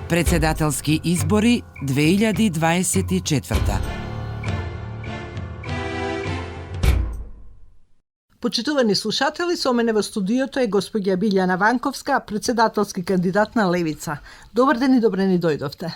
Председателски избори 2024. Почитувани слушатели, со мене во студиото е господја Билјана Ванковска, председателски кандидат на Левица. Добар ден и добре ни дојдовте.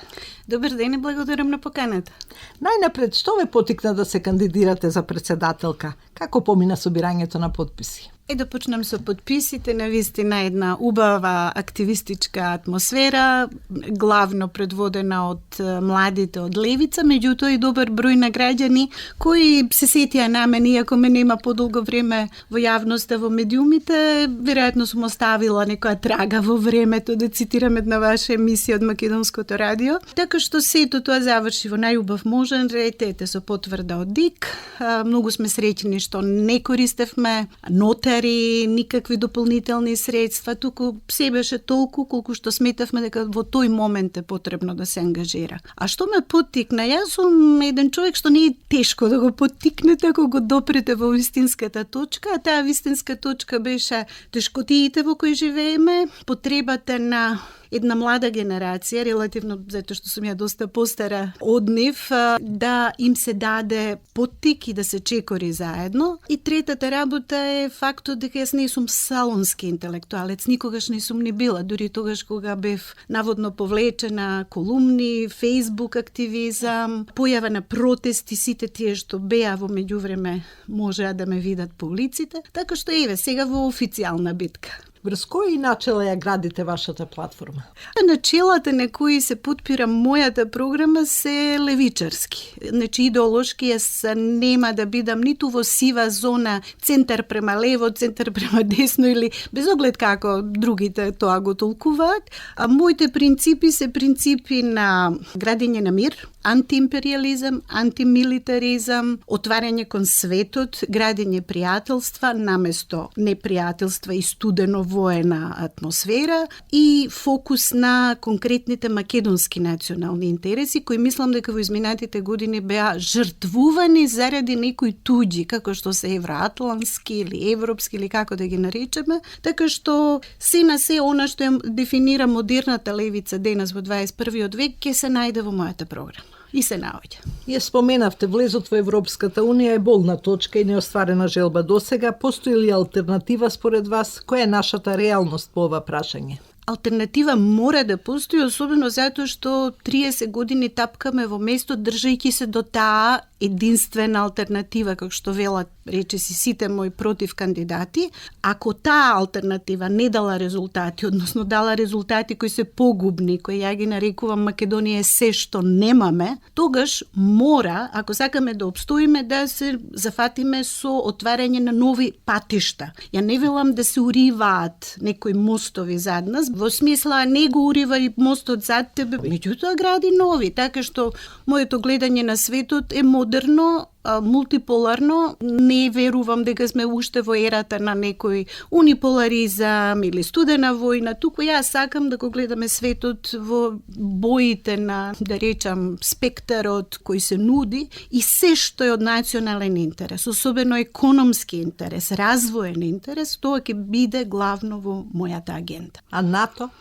Добар ден и благодарам на поканата. Најнапред, што ве поттикна да се кандидирате за председателка? Како помина собирањето на потписи? Да почнем со подписите, навистина една убава активистичка атмосфера, главно предводена од младите од Левица, меѓутоа и добар број на граѓани кои се сетија на мене, иако ме нема подолго време во јавноста, во медиумите, веројатно сум оставила некоја трага во времето, да цитирам една ваша емисија од Македонското радио. Така што сето тоа заврши во најубав можен ред, ете со потврда од ДИК. Многу сме среќни што не користевме нотари, никакви дополнителни средства, туку се беше толку колку што сметавме дека во тој момент е потребно да се ангажира. А што ме поттикна? Јас сум еден човек што не е тешко да го поттикнете ако го допрете во вистинската точка, а таа вистинска точка беше тешкотиите во кои живееме, потребата на една млада генерација, релативно затоа што сум ја доста постара од нив, да им се даде поттик и да се чекори заедно. И третата работа е фактот дека јас не сум салонски интелектуалец, никогаш не сум ни била, дури тогаш кога бев наводно повлечена колумни, фејсбук активизам, појава на протести, сите тие што беа во меѓувреме можеа да ме видат по улиците, така што еве сега во официјална битка. Врз кои начела ја градите вашата платформа? Начелата на кои се подпира мојата програма се левичарски. Значи идеолошки јас нема да бидам ниту во сива зона, центар према лево, центар према десно или без оглед како другите тоа го толкуваат. А моите принципи се принципи на градење на мир, антиимпериализам, антимилитаризам, отварање кон светот, градење пријателства наместо непријателства и студено воена атмосфера и фокус на конкретните македонски национални интереси, кои мислам дека во изминатите години беа жртвувани заради некои туѓи, како што се евроатлантски или европски или како да ги наречеме, така што се на се она што ја дефинира модерната левица денес во 21. век ќе се најде во мојата програма. И се наоѓа. Ја споменавте, влезот во Европската Унија е болна точка и неостварена желба досега. Постои ли алтернатива според вас? Која е нашата реалност по ова прашање? Алтернатива мора да постои, особено затоа што 30 години тапкаме во место, држајќи се до таа единствена алтернатива, како што велат, речиси сите мои против кандидати. Ако таа алтернатива не дала резултати, односно дала резултати кои се погубни, кои ја ги нарекувам Македонија е се што немаме, тогаш мора, ако сакаме да обстоиме, да се зафатиме со отварање на нови патишта. Ја не велам да се уриваат некои мостови зад нас, во смисла не го урива и мостот зад тебе, меѓутоа гради нови, така што моето гледање на светот е модерно, мултиполарно. Не верувам дека сме уште во ерата на некој униполаризам или студена војна, туку јас сакам да го гледаме светот во боите на, да речам, спектарот кој се нуди и се што е од национален интерес, особено економски интерес, развоен интерес, тоа ќе биде главно во мојата агенда. А НАТО?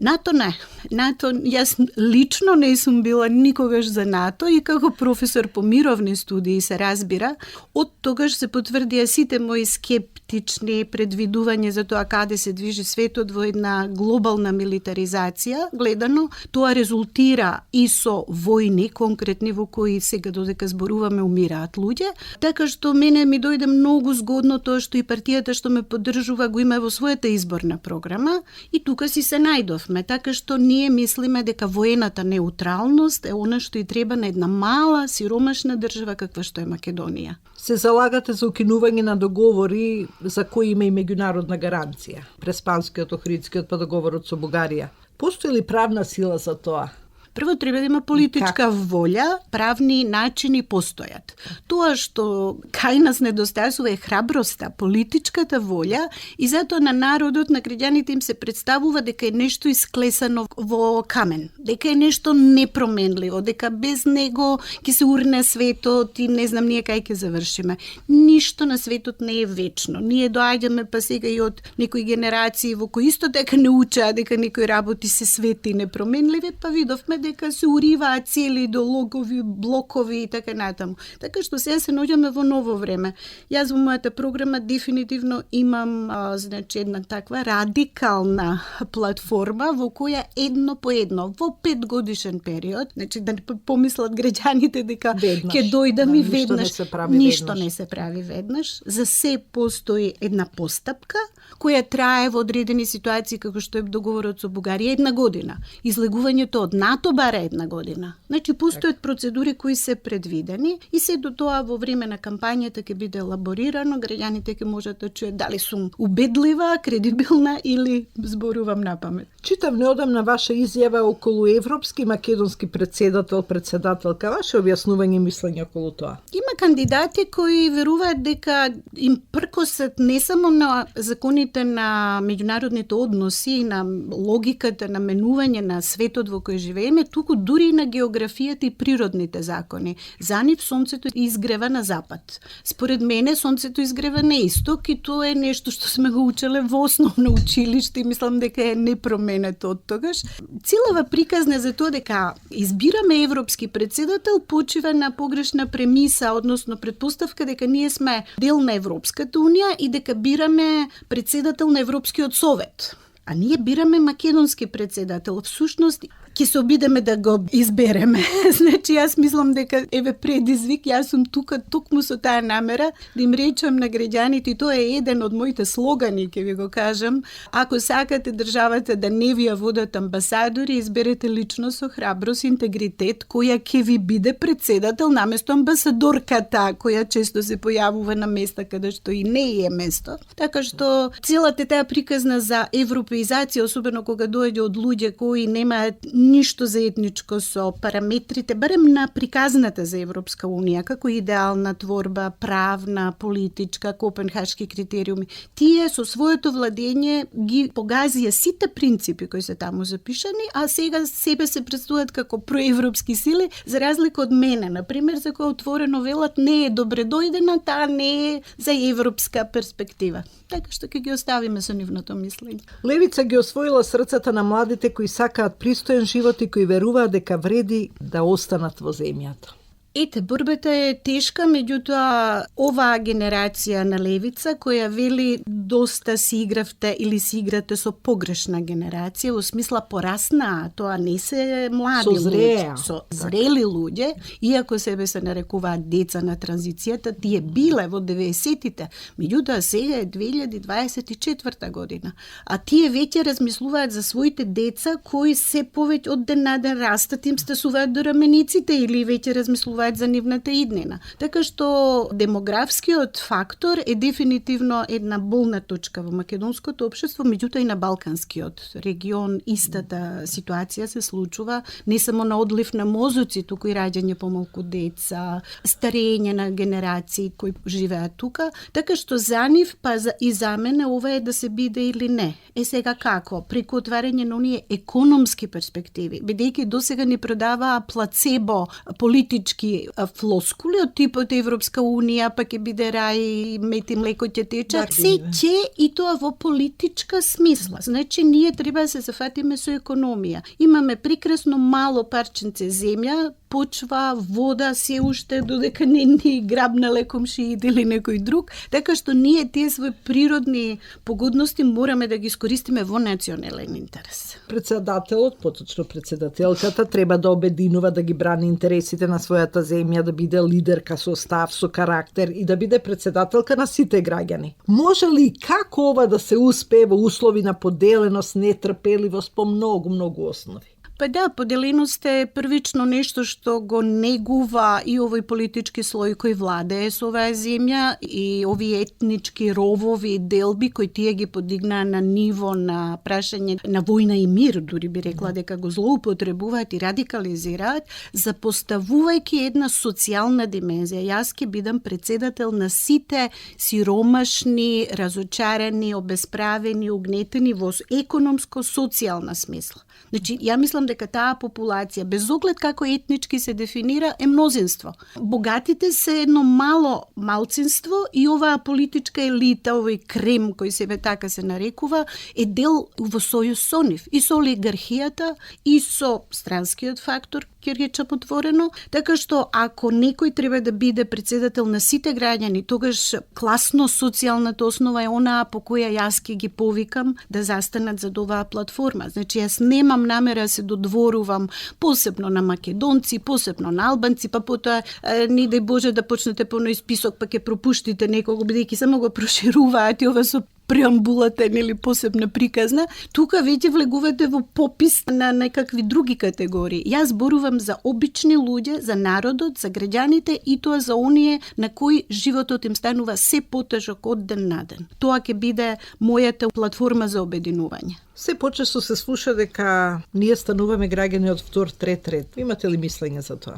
НАТО не. НАТО, јас лично не сум била никогаш за НАТО и како професор по мировни студии се разбира, од тогаш се потврдија сите мои скептични предвидувања за тоа каде се движи светот во една глобална милитаризација. Гледано, тоа резултира и со војни конкретни во кои сега додека зборуваме умираат луѓе, така што мене ми дојде многу згодно тоа што и партијата што ме поддржува го има во својата изборна програма и тука си се најдов. Така што ние мислиме дека воената неутралност е она што и треба на една мала, сиромашна држава каква што е Македонија. Се залагате за укинување на договори за кои има и меѓународна гаранција, Преспанскиот, Охридскиот, па договорот со Бугарија. Постои ли правна сила за тоа? Прво треба да има политичка волја, правни начини постојат. Тоа што кај нас недостасува е храброста, политичката волја и затоа на народот, на граѓаните им се представува дека е нешто исклесано во камен, дека е нешто непроменливо, дека без него ќе се урне светот и не знам ние кај ќе завршиме. Ништо на светот не е вечно. Ние доаѓаме па сега и од некои генерации во кои исто дека не учеа дека некои работи се свети и непроменливи, па видовме дека се уриваат цели идеологови, блокови и така натаму. Така што сега се наоѓаме во ново време. Јас во мојата програма дефинитивно имам значи една таква радикална платформа во која едно по едно во 5-годишен период, значи да не помислат граѓаните дека ќе дојдам и веднаш, ништо не се прави веднаш. За се постои една постапка која трае во одредени ситуации како што е договорот со Бугарија 1 година. Излегувањето од НАТО бара 1 година. Значи постојат процедури кои се предвидени и се до тоа во време на кампањата ќе биде елаборирано, граѓаните ќе можат да чуят дали сум убедлива, кредибилна или зборувам напамет. Читав неодамна ваша изјава околу европски и македонски председателка. Ваше објаснување и мислење околу тоа? Има кандидати кои веруваат дека им пркосат не само на законите на меѓународните односи и на логиката на менување на светот во кој живееме, туку дури и на географијата и природните закони. За нив сонцето изгрева на запад. Според мене сонцето изгрева на исток и тоа е нешто што сме го учеле во основно училиште и мислам дека е непроменето од тогаш. Целава приказна за тоа дека избираме европски председател почива на погрешна премиса, односно предпоставка дека ние сме дел на Европската унија и дека бираме председател на Европскиот совет. А ние бираме македонски председател. Всушност, ќе се обидеме да го избереме. Значи, јас мислам дека еве предизвик, јас сум тука токму со таа намера да им речам на граѓаните, и тоа е еден од моите слогани, ќе ви го кажам. Ако сакате државата да не ви ја водат амбасадори, изберете лично со храброст и интегритет, која ќе ви биде председател наместо амбасадорката, која често се појавува на места каде што и не е место. Така што целата таа приказна за европеизација, особено кога дојде од луѓе кои немаат ништо заедничко со параметрите, барем на приказната за Европска унија, како идеална творба, правна, политичка, копенхашки критериуми. Тие со своето владење ги погазија сите принципи кои се таму запишани, а сега себе се представуваат како проевропски сили, за разлика од мене, например, за која отворено велат не е добре дојдена, таа не е за европска перспектива. Така што ќе ги оставиме со нивното мислење. Левица ги освоила срцата на младите кои сакаат пристоен живот и кои веруваат дека вреди да останат во земјата. Ете, борбата е тешка, меѓутоа оваа генерација на левица која вели доста си игравте или си играте со погрешна генерација, во смисла порасна, тоа не се млади луѓе, со зрели луѓе, иако себе се нарекуваат деца на транзицијата, тие биле во 90-тите, меѓутоа сега е 2024 година, а тие веќе размислуваат за своите деца кои се повеќе од ден на ден растат, им стасуваат до рамениците или веќе размислуваат за нивната иднина. Така што демографскиот фактор е дефинитивно една болна точка во македонското општество, меѓутоа и на балканскиот регион истата ситуација се случува, не само на одлив на мозоци, туку и раѓање помалку деца, старење на генерации кои живеат тука, така што за нив, па и за мене, ова е да се биде или не. Е сега како? Преку отварање на оние економски перспективи, бидејќи досега ни продаваа плацебо политички флоскули од типот Европска унија, па ќе биде рај, мет и млеко ќе тече. Се ќе и тоа во политичка смисла. Значи, ние треба да се зафатиме со економија. Имаме прекрасно мало парченце земја, почва, вода, се уште додека не ни грабнале комшиите или некој друг, така што ние тие своји природни погодности мораме да ги искористиме во национален интерес. Председателот, поточно председателката, треба да обединува, да ги брани интересите на својата земја, да биде лидерка со став, со карактер и да биде председателка на сите граѓани. Може ли како ова да се успее во услови на поделеност, нетрпеливост по многу основи? Па да, поделеност е првично нешто што го негува и овој политички слој кој владее со оваа земја и овие етнички ровови и делби кои тие ги подигнаа на ниво на прашање на војна и мир, дури би рекла дека го злоупотребуваат и радикализираат, запоставувајќи една социјална димензија. Јас ќе бидам председател на сите сиромашни, разочарани, обесправени, угнетени во економско-социјална смисла. Значи, ја мислам дека таа популација, без оглед како етнички се дефинира, е мнозинство. Богатите се едно мало малцинство и оваа политичка елита, овој крем кој себе така се нарекува, е дел во сојуз со нив и со олигархијата и со странскиот фактор, ќе речам отворено, така што ако некој треба да биде председател на сите граѓани, тогаш класно-социјалната основа е онаа по која јас ќе ги повикам да застанат за оваа платформа. Значи, јас немам намера да се додворувам посебно на македонци, посебно на албанци, па потоа не дај Боже да почнете по ној список, па ќе пропуштите некого, бидејќи само го прошируваат и ова со преамбулата или посебна приказна, тука веќе влегувате во попис на некакви други категории. Јас зборувам за обични луѓе, за народот, за граѓаните и тоа за оние на кои животот им станува се потежок од ден на ден. Тоа ќе биде мојата платформа за обединување. Се почесто се слуша дека ние стануваме граѓани од втор, трет ред. Имате ли мислење за тоа?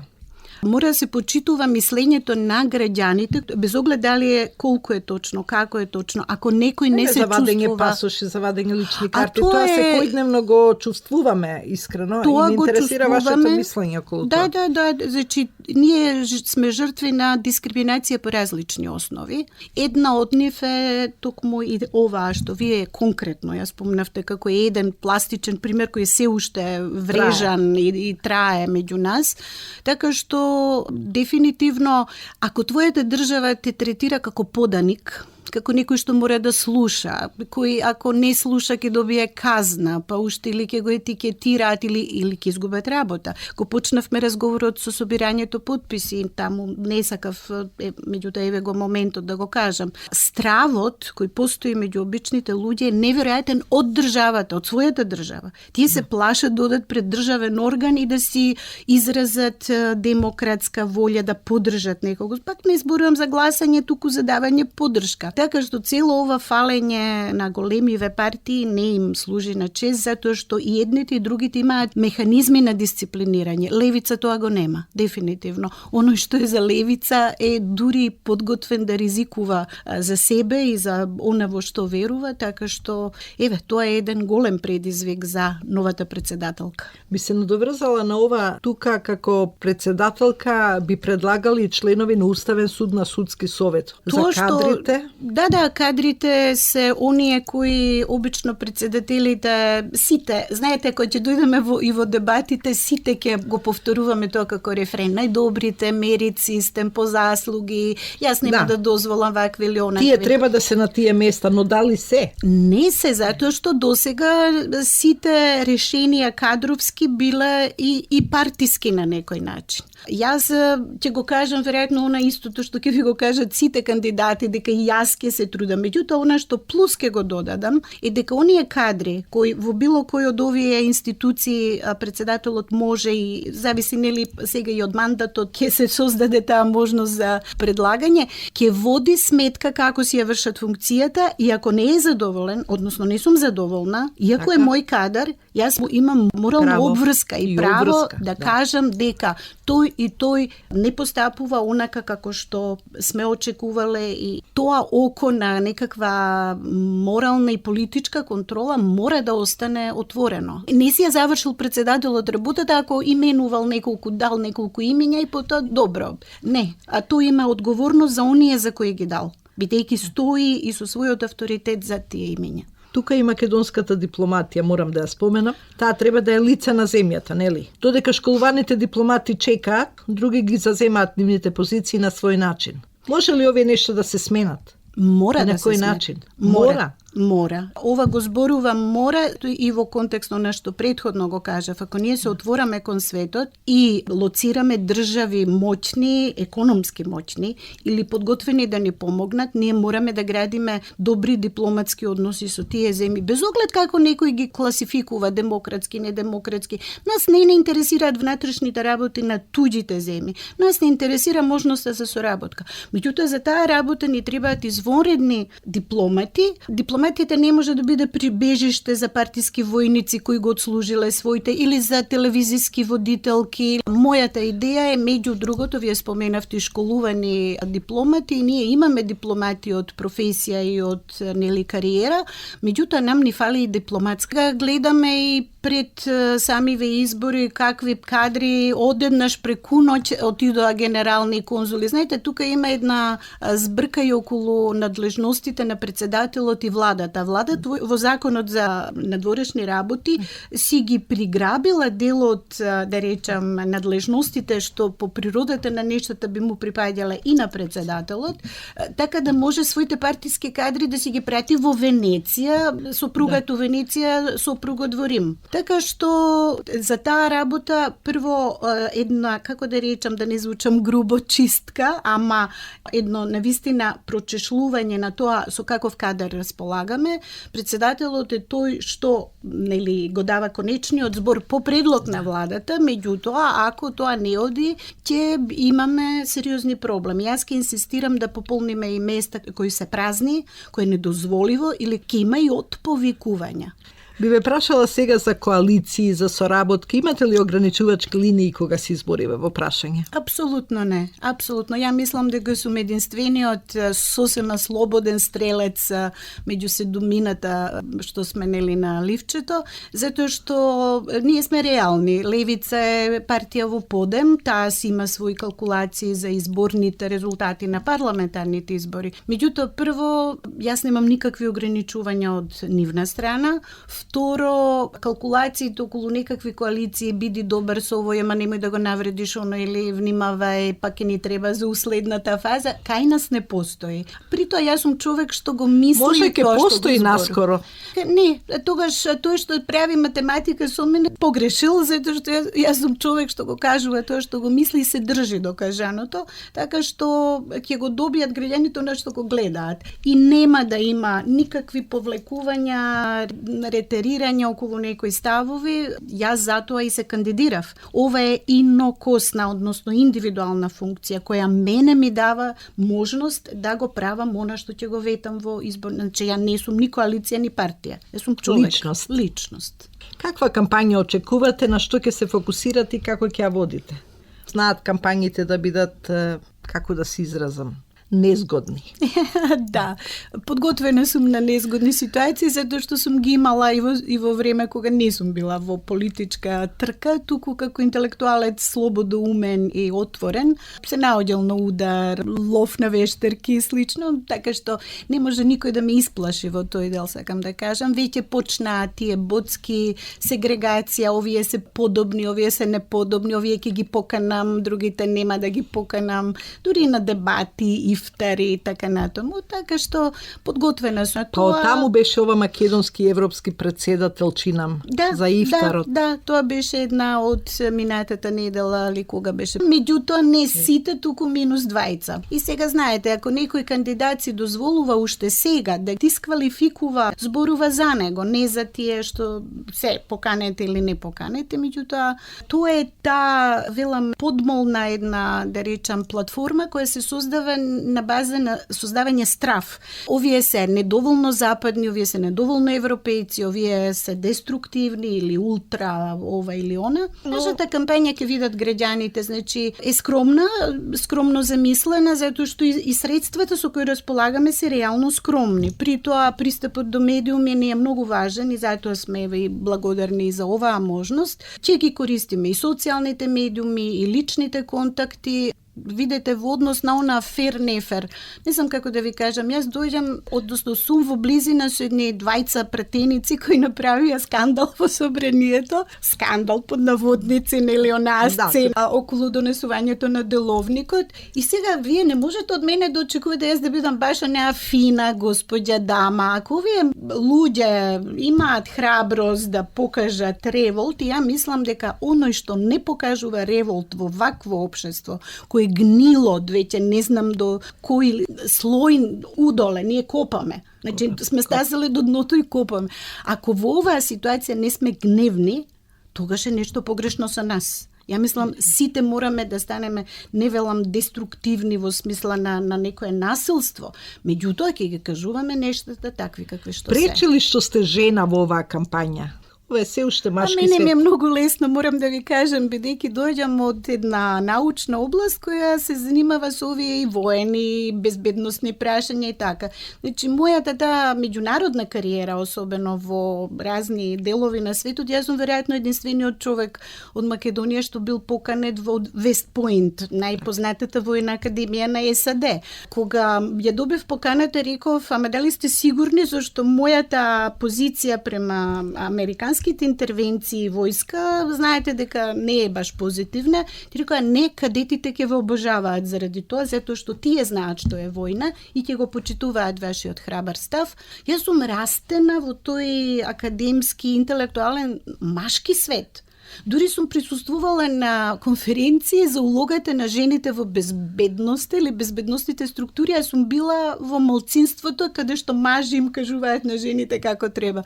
Мора да се почитува мислењето на граѓаните, без оглед дали е колку е точно, како е точно. Ако некој не се завадење чувствува... пасоши, завадење лични карти, тоа секојдневно го чувствуваме искрено тоа и ме интересира вашето мислење околу тоа. Да, значи ние сме жртви на дискриминација по различни основи. Една од нив е токму и оваа што вие конкретно ја спомнавте како еден пластичен пример кој се уште врежан и трае меѓу нас, така што дефинитивно, ако твојата држава те третира како поданик, како некој што мора да слуша, кој ако не слуша ќе добие казна, па уште или ќе го етикетираат или ќе изгубат работа. Ко почнавме разговорот со собирањето потписи, таму не сакав меѓутоа еве го моментот да го кажам. Стравот кој постои меѓу обичните луѓе е неверојатен од државата, од својата држава. Тие се плашат да одат пред државен орган и да си изразат демократска волја да поддржат некого. Пак не зборувам за гласање, туку за давање поддршка. Така што цело ова фалење на големиве партии не им служи на чест, затоа што и едните и другите имаат механизми на дисциплинирање. Левица тоа го нема, дефинитивно. Оно што е за левица е дури подготвен да ризикува за себе и за она во што верува, така што еве тоа е еден голем предизвик за новата председателка. Би се надоврзала на ова, тука како председателка би предлагали членови на Уставен суд на судски совет. Тоа за кадрите? Да, кадрите се оние кои обично председателите сите, знаете, кога ќе дојдеме во дебатите, сите ќе го повторуваме тоа како рефрен. Најдобрите мерици, стем по заслуги, јас нема да дозволам вакви или онакви. Тие треба да се на тие места, но дали се? Не се, затоа што досега сите решенија кадровски биле и партиски на некој начин. Јас ќе го кажам веројатно она истото што ќе ви го кажат сите кандидати, дека и јас ќе се трудам. Меѓутоа, она што плюс ќе го додадам е дека оние кадри кои во било кој од овие институции председателот може и зависи нели сега и од мандатот ќе се создаде таа можност за предлагање, ќе води сметка како си ја вршат функцијата и ако не е задоволен, односно не сум задоволна, иако е мој кадар, јас имам морална обврска и право да кажам дека тој и тој не постапува онака како што сме очекувале и тоа око на некаква морална и политичка контрола мора да остане отворено. Не си ја завршил председателот работата ако именувал неколку, дал неколку имиња и потоа добро. Не, а тој има одговорност за оние за кои ги дал, бидејќи стои и со својот авторитет за тие имиња. Тука и македонската дипломатија, морам да ја споменам. Таа треба да е лице на земјата, нели? Додека школуваните дипломати чекаат, други ги заземаат нивните позиции на свој начин. Може ли овие нешто да се сменат? Мора на да се кој сменат. начин? Мора. Мора. Ова го зборува мора и во контекст на што претходно го кажав. Ако ние се отвораме кон светот и лоцираме држави моćни, економски моćни или подготвени да ни помогнат, ние мораме да градиме добри дипломатски односи со тие земји, без оглед како некој ги класификува демократски, недемократски. Нас не интересираат внатрешните работи на туѓите земји. Нас не интересира можноста за соработка. Меѓутоа, за таа работа ни требаат извонредни дипломати. Дипломатите не може да биде прибежиште за партиски војници кои го отслужиле своите или за телевизиски водителки. Мојата идеја е, меѓу другото, вие споменавте школувани дипломати, и ние имаме дипломати од професија и од кариера, меѓутоа нам ни фали и дипломатска. Гледаме и пред самиве избори какви кадри одеднаш преку ноќ отидоа генерални конзули. Знаете, тука има една збрка и околу надлежностите на председателот и владата. Владата во законот за надворешни работи си ги приграбила дел од, да речам, надлежностите што по природата на нештата би му припаѓале и на председателот, така да може своите партиски кадри да си ги прати во Венеција, сопругат у Венеција, сопругот во Рим. Така што за таа работа прво една, како да речам, да не звучам грубо, чистка, ама едно навистина прочешлување на тоа со каков кадар располагаме. Председателот е тој што го дава конечниот збор по предлог на владата, меѓутоа ако тоа не оди, ќе имаме сериозни проблеми. Јас ќе инсистирам да пополниме и места кои се празни, кои е недозволиво или ќе има и отповикувања. Би ве прашала сега за коалиции, за соработки. Имате ли ограничувачки линии кога се избориве во прашање? Апсолутно не. Апсолутно. Ја мислам дека сум единствениот сосема слободен стрелец меѓу седумината што сме на ливчето, затоа што ние сме реални. Левица е партија во подем, таа си има своји калкулации за изборните резултати на парламентарните избори. Меѓутоа, прво, јас немам никакви ограничувања од нивна страна. Второ, калкулациите околу некакви коалиции, биди добар со овој, ама немој да го навредиш оно, или внимавај, пак ни треба за уследната фаза, кај нас не постои. При тоа јас сум човек што го мисли. Може ке постои наскоро. Не, тогаш тој што прави математика со мене погрешил, затоа што јас сум човек што го кажува тоа што го мисли и се држи до кажаното, така што ќе го добијат граѓаните на што го гледаат. И нема да има никакви повлекувања, ретерирање околу некои ставови. Јас затоа и се кандидирав. Ова е инокосна, односно индивидуална функција која мене ми дава можност да го правам она што ќе го ветам во избор. Значи, ја не сум ни коалиција, ни партија. Јас сум човек. Личност. Каква кампања очекувате, на што ќе се фокусирате и како ќе ја водите? Знаат кампањите да бидат, како да се изразам, незгодни. Да, подготвена сум на незгодни ситуации, затоа што сум ги имала и во време кога не сум била во политичка трка, туку како интелектуалец слободоумен и отворен, се наоѓал на удар, лов на вештерки и слично, така што не може никој да ме исплаши во тој дел, сакам да кажам. Веќе почнаа тие боцки, сегрегација, овие се подобни, овие се неподобни, овие ќе ги поканам, другите нема да ги поканам, дури на дебати и ифтари и така натаму, така што подготвена сум. Тоа таму беше ова македонски европски председател, чинам, за ифтарот. Да, тоа беше една од минатата недела, али кога беше. Меѓутоа не сите, туку минус двајца. И сега знаете, ако некој кандидат си дозволува уште сега да дисквалификува, зборува за него, не за тие што се поканете или не поканете, меѓутоа тоа е таа, велам, подмолна една, да речам, платформа која се создава на база на создавање страф. Овие се недоволно западни, овие се недоволно европејци, овие се деструктивни или ултра ова или она. Нашата кампања ќе видат граѓаните, значи е скромно замислена, затоа што и средствата со кои располагаме се реално скромни. При тоа пристапот до медиуми не е многу важен и затоа сме и благодарни за оваа можност. Ќе ги користиме и социјалните медиуми, и личните контакти. видите во однос на она фер-нефер. Не знам како да ви кажам, јас дојдам, односно сум во близина со едни двајца пратеници кои направија скандал во собранието, скандал под наводници, нели онаа сцена околу донесувањето на деловникот. И сега вие не можете од мене да очекувате јас да бидам баш онаа фина господја дама. Ако овие луѓе имаат храброст да покажат револт, и ја мислам дека оној што не покажува револт во вакво општество, кој гнило, веќе не знам до кој слој удоле, ние копаме. Значи, сме стасали до дното и копаме. Ако во оваа ситуација не сме гневни, тогаш е нешто погрешно со нас. Ја мислам, сите мораме да станеме, не велам деструктивни во смисла на некое насилство. Меѓутоа, ќе ги кажуваме нештата такви какви што се. Пречи ли што сте жена во оваа кампања? Ова е се уште машки свет. Мене ми е многу лесно, морам да ви кажам, бидејќи дојѓам од една научна област која се занимава со овие и воени, безбедносни прашања и така. Значи, мојата таа меѓународна кариера, особено во разни делови на светот, јас сум веројатно единствениот човек од Македонија што бил поканет во Вест Пойнт, најпознатата воена академија на САД. Кога ја добив поканата, реков, ама дали сте сигурни, зашто мојата позиција према американските интервенции и војска, знаете дека не е баш позитивна. Ти рекоа, не, кадетите ќе ве обожаваат заради тоа, затоа што тие знаат што е војна и ќе го почитуваат вашиот храбар став. Јас сум растена во тој академски, интелектуален, машки свет. Дури сум присуствувала на конференции за улогата на жените во безбедност или безбедностните структури, а сум била во малцинството каде што мажи им кажуваат на жените како треба.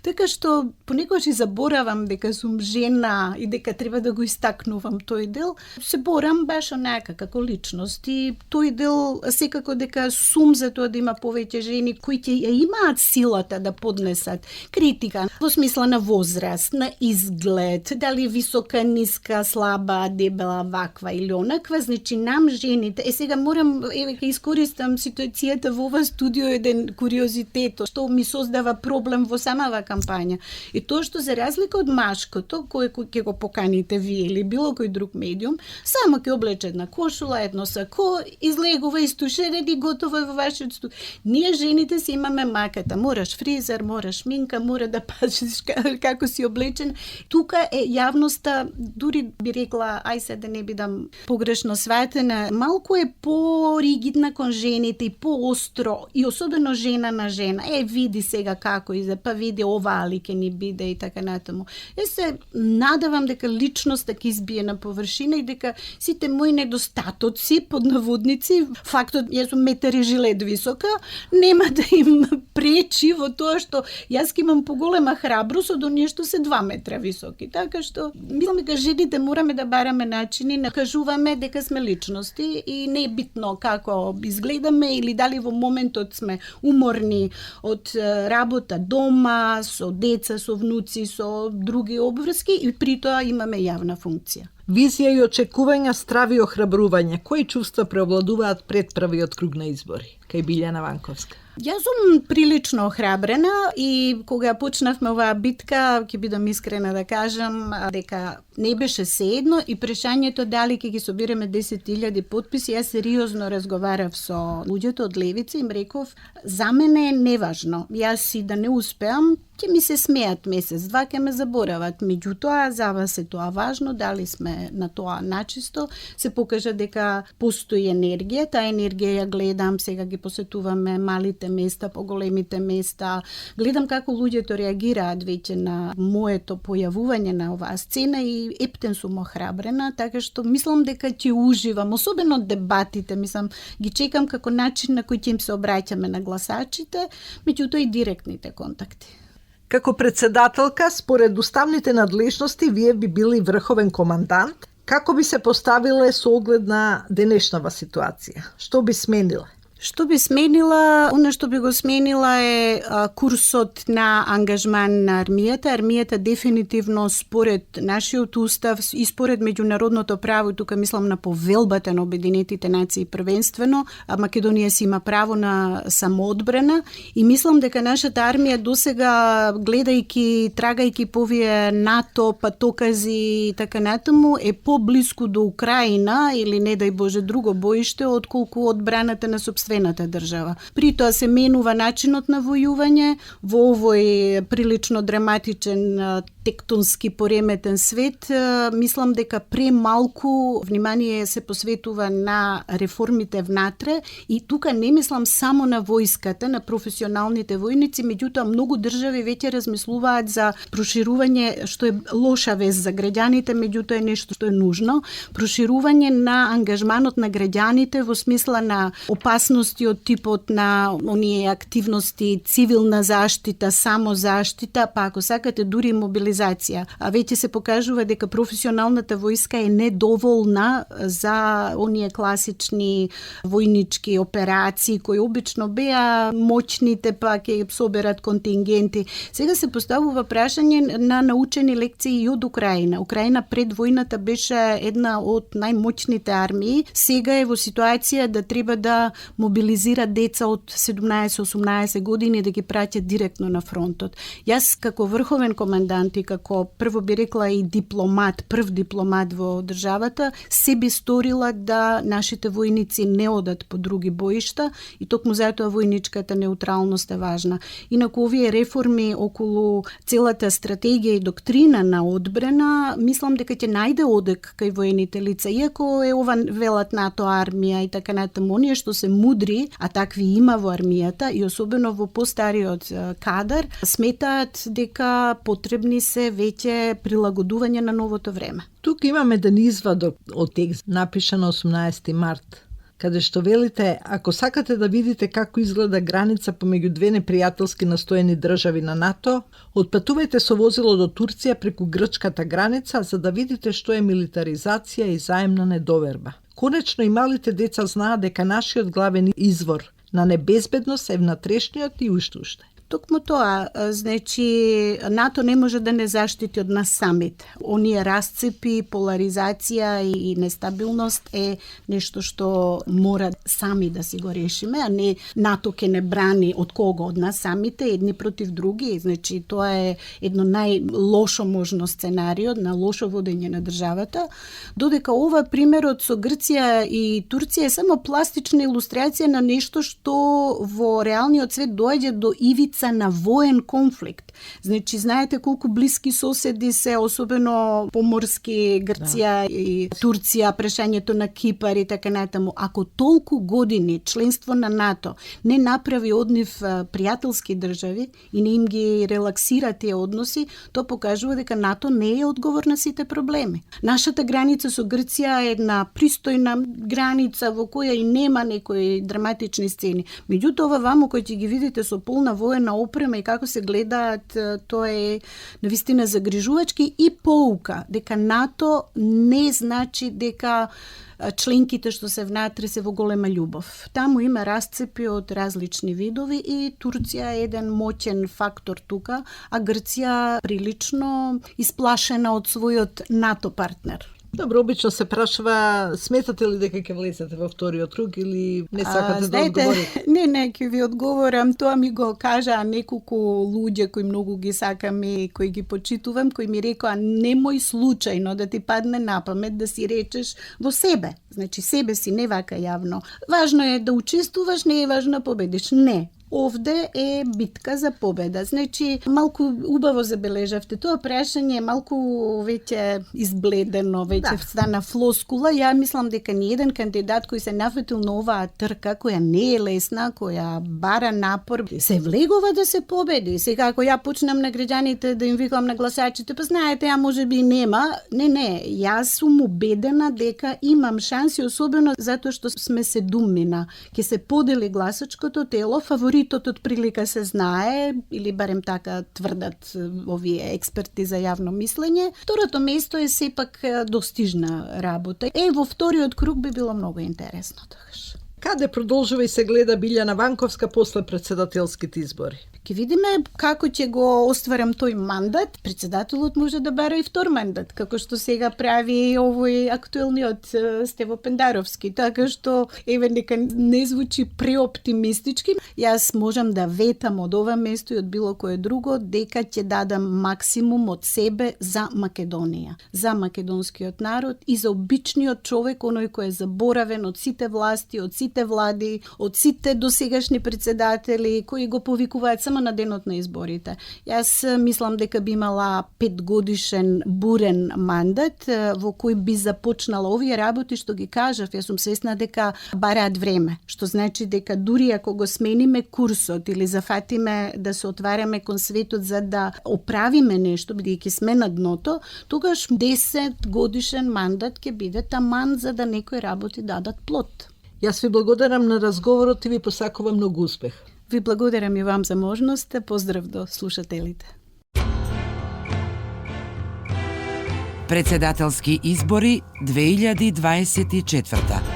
Така што понекогаш и заборавам дека сум жена и дека треба да го истакнувам тој дел. Се борам баш онака како личност и тој дел секако дека сум за тоа да има повеќе жени кои ќе ја имаат силата да поднесат критика во смисла на возраст, на изглед, дали висока, ниска, слаба, дебела, ваква или онаква, значи нам жените. Сега морам ќе искористам ситуацијата во ова студио, еден куриозитет што ми создава проблем во самава кампања. И тоа што за разлика од машкото, кој ќе го поканите вие или било кој друг медиум, само ќе облече една кошула, едно сако, излегува истушерен и готово е во вашиот студио. Ние жените си имаме маката, мораш фризер, мораш минка, мора да пазиш како си облечен. Тука е јавноста, дури би рекла, ај се да не бидам погрешно сватена, малку е по-ригидна кон жените и по-остро, и особено жена на жена. Види сега како иде, па види ова ли ке ни биде и така натаму. Се надавам дека личноста ќе избие на површина и дека сите мои недостатоци, под наводници, фактот јас сум метар и жилет висока, нема да им пречи во тоа што јас ќе имам поголема храброст од оние што се 2 метра високи. Така што мислам дека жените мораме да бараме начини да кажуваме дека сме личности и не е битно како изгледаме или дали во моментот сме уморни од работа дома, со деца, со внуци, со други обврски и при тоа имаме јавна функција. Визија и очекувања, страви и охрабрување. Кои чувства преовладуваат пред првиот круг на избори? Кај Билјана Ванковска. Јас сум прилично охрабрена и кога почнавме оваа битка, ќе бидам искрена да кажам дека не беше sejedno и прашањето дали ќе ги собираме 10.000 потписи, јас сериозно разговарав со луѓето од левица и им реков, за мене е неважно. Јас и да не успеам, ќе ми се смеат месец-два, ќе ме заборават. Меѓутоа, за вас е тоа важно, дали сме на тоа начисто, се покажа дека постои енергија, таа енергија ја гледам, сега ги посетуваме малите места, поголемите места, гледам како луѓето реагираат веќе на моето појавување на оваа сцена и ептен сум охрабрена, така што мислам дека ќе уживам, особено дебатите, мислам, ги чекам како начин на кој ќе им се обраќаме на гласачите, меѓутоа и директните контакти. Како председателка, според уставните надлежности, вие би били врховен командант. Како би се поставиле со оглед на денешнава ситуација? Што би смениле? Што би сменила? Оно што би го сменила е курсот на ангажман на армијата. Армијата дефинитивно според нашиот устав и според меѓународното право, тука мислам на повелбата на Обединетите нации првенствено, Македонија си има право на самоодбрана и мислам дека нашата армија досега гледајќи, трагајќи по овие НАТО, патокази и така натаму е поблиску до Украина или не дај Боже друго боиште отколку одбраната на сопствената држава. При тоа се менува начинот на војување во овој прилично драматичен тектонски пореметен свет. Мислам дека премалку внимание се посветува на реформите внатре и тука не мислам само на војската, на професионалните војници, меѓутоа многу држави веќе размислуваат за проширување, што е лоша вест за граѓаните, меѓутоа е нешто што е нужно, проширување на ангажманот на граѓаните во смисла на опасности од типот на оние активности, цивилна заштита, самозаштита, па ако сакате дури мобилизација. А веќе се покажува дека професионалната војска е недоволна за оние класични војнички операции кои обично беа моćните, па ќе соберат контингенти. Сега се поставува прашање на научени лекции и од Украина. Украина пред војната беше една од најмоćните армии. Сега е во ситуација да треба да мобилизира деца од 17-18 години да ги праќа директно на фронтот. Јас како врховен комендант и како прво би рекла и дипломат, прв дипломат во државата, се би сторила да нашите војници не одат по други боишта и токму затоа војничката неутралност е важна. Инаку овие реформи околу целата стратегија и доктрина на одбрана, мислам дека ќе најде одек кај воените лица, иако е ова велат НАТО армија и така натаму, оние што се мудри, а такви има во армијата и особено во постариот кадар, сметаат дека потребни се веќе прилагодување на новото време. Тук имаме еден извадок од текст, напишан на 18 март, каде што велите, ако сакате да видите како изгледа граница помеѓу две непријателски настоени држави на НАТО, отпатувајте со возило до Турција преку грчката граница за да видите што е милитаризација и заемна недоверба. Конечно и малите деца знаат дека нашиот главен извор на небезбедност е внатрешниот и уште. Токму тоа, значи, НАТО не може да не заштити од нас самите. Оние расцепи, поларизација и нестабилност е нешто што мора сами да си го решиме, а не НАТО ке не брани од кого, од нас самите, едни против други. Значи, тоа е едно најлошо можно сценарио на лошо водење на државата, додека ова примерот со Грција и Турција е само пластична илустрација на нешто што во реалниот свет доаѓа до ивица на воен конфликт. Значи, знаете колку блиски соседи се, особено поморски Грција и Турција, прашањето на Кипар и така натаму. Ако толку години членство на НАТО не направи од нив пријателски држави и не им ги релаксира тие односи, тоа покажува дека НАТО не е одговор на сите проблеми. Нашата граница со Грција е една пристојна граница во која и нема некои драматични сцени. Меѓутоа, ова ваму кои ќе ги видите со полна воена опрема и како се гледаат, тоа е навистина загрижувачки и поука дека НАТО не значи дека членките што се внатре се во голема љубов. Таму има расцепи од различни видови и Турција е еден моćен фактор тука, а Грција прилично исплашена од својот НАТО партнер. Добро, обично се прашува, сметате ли дека ќе влезете во вториот круг или не сакате да одговорите? Не, ќе ви одговорам. Тоа ми го кажа неколку луѓе кои многу ги сакам и кои ги почитувам, кои ми рекоа немој случајно да ти падне на памет да си речеш во себе. Значи себе си, не вака јавно. Важно е да учествуваш, не е важно да победиш. Не. Овде е битка за победа. Значи, малку убаво забележавте. Тоа прашање е малку веќе избледено, веќе стана флоскула. Ја мислам дека ни еден кандидат кој се нафатил на оваа трка, која не е лесна, која бара напор, се влегува да се победи. Сега, ако ја почнам на граѓаните да им викам на гласачите, па знаете, ја може би нема. Не, јас сум убедена дека имам шанси, особено затоа што сме се думина. Ке се подели гласачкото тело, фаворитот од прилика се знае, или барем така тврдат овие експерти за јавно мислење. Второто место е сепак достижна работа. Во вториот круг би било многу интересно. Каде продолжува и се гледа Билјана Ванковска после председателските избори? Ке видиме како ќе го остварам тој мандат. Председателот може да бара и втор мандат, како што сега прави овој актуелниот Стево Пендаровски, така што еве нека не звучи преоптимистички. Јас можам да ветам од ова место и од било кое друго дека ќе дадам максимум од себе за Македонија, за македонскиот народ и за обичниот човек, оној кој е заборавен од сите власти, од сите влади, од сите досегашни председатели кои го повикуваат само на денот на изборите. Јас мислам дека би имала 5-годишен бурен мандат во кој би започнала овие работи што ги кажав. Јас сум свесна дека бараат време, што значи дека дури ако го смениме курсот или зафатиме да се отвараме кон светот за да оправиме нешто, бидејќи сме на дното, тогаш 10 годишен мандат ќе биде таман за да некои работи дадат плод. Јас ви благодарам на разговорот и ви посакувам многу успех. Ви благодарам и вам за можност. Поздрав до слушателите. Председателски избори 2024.